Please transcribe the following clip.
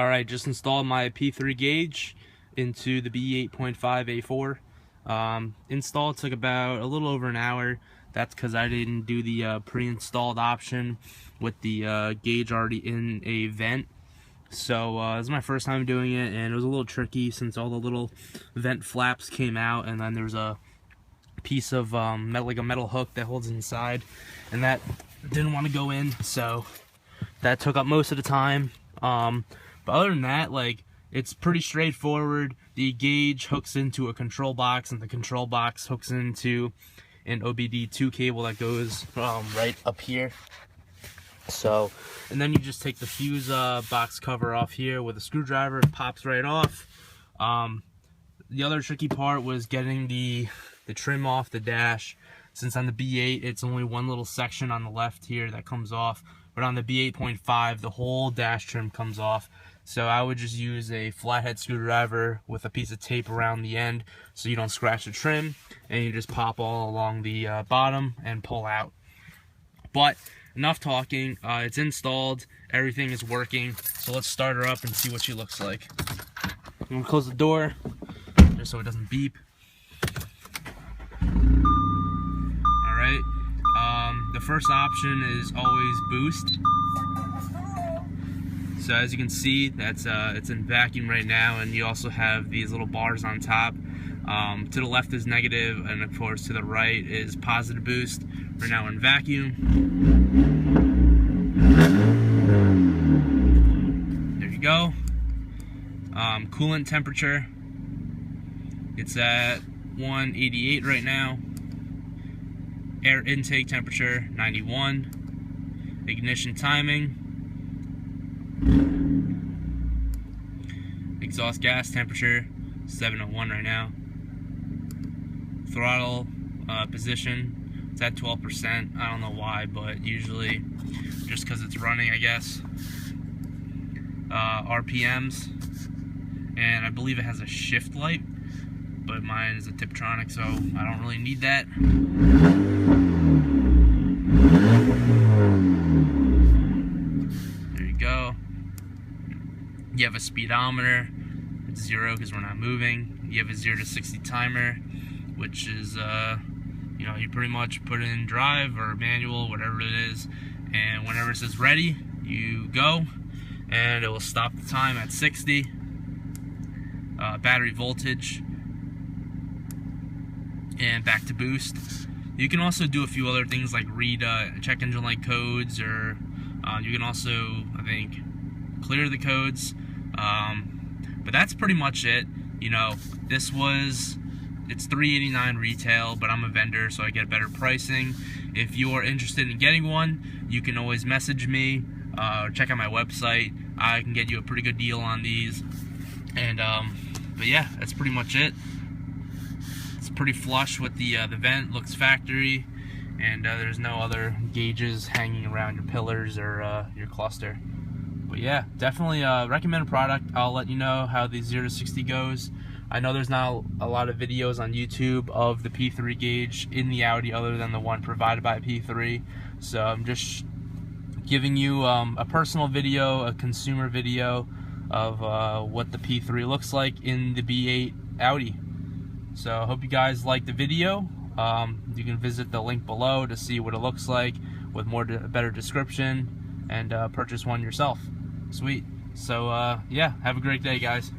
Alright, just installed my P3 gauge into the B8.5 A4. Install took about a little over an hour. That's because I didn't do the pre-installed option with the gauge already in a vent. So this is my first time doing it, and it was a little tricky since all the little vent flaps came out, and then there's a piece of metal, like a metal hook that holds inside, and that didn't want to go in, so that took up most of the time. But other than that, like, it's pretty straightforward. The gauge hooks into a control box, and the control box hooks into an OBD2 cable that goes right up here. So, and then you just take the fuse box cover off here with a screwdriver. It pops right off. The other tricky part was getting the trim off the dash. Since on the B8 it's only one little section on the left here that comes off, but on the B8.5 the whole dash trim comes off. So I would just use a flathead screwdriver with a piece of tape around the end so you don't scratch the trim, and you just pop all along the bottom and pull out. But enough talking, it's installed, everything is working, so let's start her up and see what she looks like. I'm going to close the door just so it doesn't beep. Alright, the first option is always boost. So as you can see, that's it's in vacuum right now, and you also have these little bars on top. To the left is negative, and of course to the right is positive boost. We're now in vacuum. There you go. Coolant temperature, it's at 188 right now. Air intake temperature 91. Ignition timing. Exhaust gas temperature 701 right now. Throttle position, it's at 12%. I don't know why, but usually just because it's running, I guess. RPMs, and I believe it has a shift light, but mine is a Tiptronic, so I don't really need that. There you go. You have a speedometer, it's 0 because we're not moving. You have a 0 to 60 timer, which is, you know, you pretty much put it in drive or manual, whatever it is, and whenever it says ready, you go, and it will stop the time at 60. Battery voltage, and back to boost. You can also do a few other things like read check engine light codes, or you can also, I think, clear the codes. But that's pretty much it. You know, it's $389 retail, but I'm a vendor, so I get better pricing. If you are interested in getting one, you can always message me or check out my website. I can get you a pretty good deal on these. And but yeah, that's pretty much it. It's pretty flush with the vent, looks factory, and there's no other gauges hanging around your pillars or your cluster. But yeah, definitely recommend a product. I'll let you know how the 0 to 60 goes. I know there's not a lot of videos on YouTube of the P3 gauge in the Audi other than the one provided by P3. So I'm just giving you a personal video, a consumer video of what the P3 looks like in the B8 Audi. So I hope you guys like the video. You can visit the link below to see what it looks like with better description, and purchase one yourself. Sweet. So yeah, have a great day, guys.